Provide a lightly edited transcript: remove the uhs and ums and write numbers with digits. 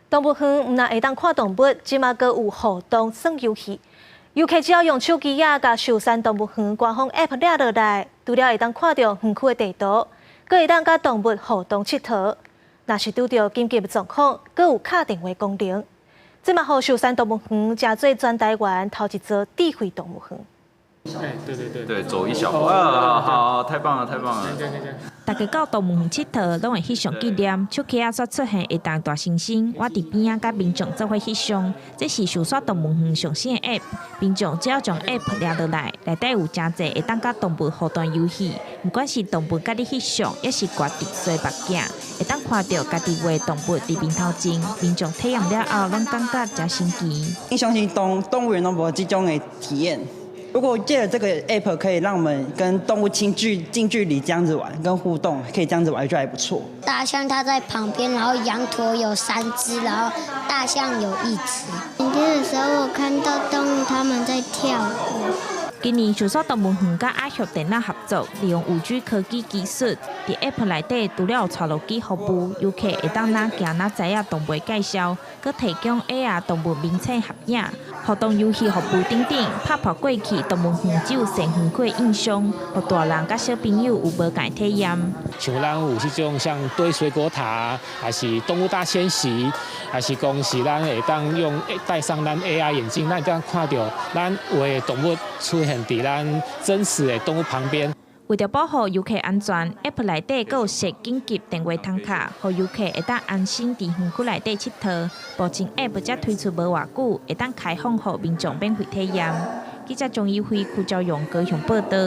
动物园唔但会当看动物，即马阁有互动耍游戏。游客只要用手机啊，甲寿山动物园官方 App 抓落来，除了会当看到园区的地图，阁会当甲动物互动佚佗。若是拄到紧急的状况，阁有敲电话功能。即马互寿山动物园加做全台湾头一座智慧动物园。 对，走一小步啊，好，太棒了，太棒了！大家到动物园佚佗，拢会翕相纪念。手机啊，煞出现一档大猩猩，我伫边仔甲民众做伙翕相。这是寿山动物园上新的 App， 民众只要将 App 抓落来，内底有真侪会当甲动物互动游戏。不管是动物甲你翕相，也是挂直衰目镜，会当看到家己画动物伫面头前。民众体验了后，拢感觉真神奇。我相信动物园都无这种的体验。 如果借了这个 app， 可以让我们跟动物近距离这样子玩，跟互动，可以这样子玩，就还不错。大象它在旁边，然后羊驼有3只，然后大象有1只。今天的时候，我看到动物它们在跳舞。 今年寿山动物园甲爱旭电脑合作，利用5G 科技技术，伫 App 内底除了有带路机服务，游客会当哪行哪知影动物介绍，佮提供 AR 动物名称合影、互动游戏服务等等，拍破过去动物园只有成园区的印象，互大人甲小朋友有无同体验。像咱有迄种像堆水果塔，还是动物大迁徙，还是讲是咱会当用戴上咱 AR 眼镜，咱会当看到咱有的动物出现伫咱真实的动物旁边。为着保护游客安全 ，App 内底阁有设紧急电话通卡，互游客会当安心伫园区内底佚佗。目前 App 才推出无偌久，会当开放互民众免费体验。记者钟义辉、邱昭勇高雄报道。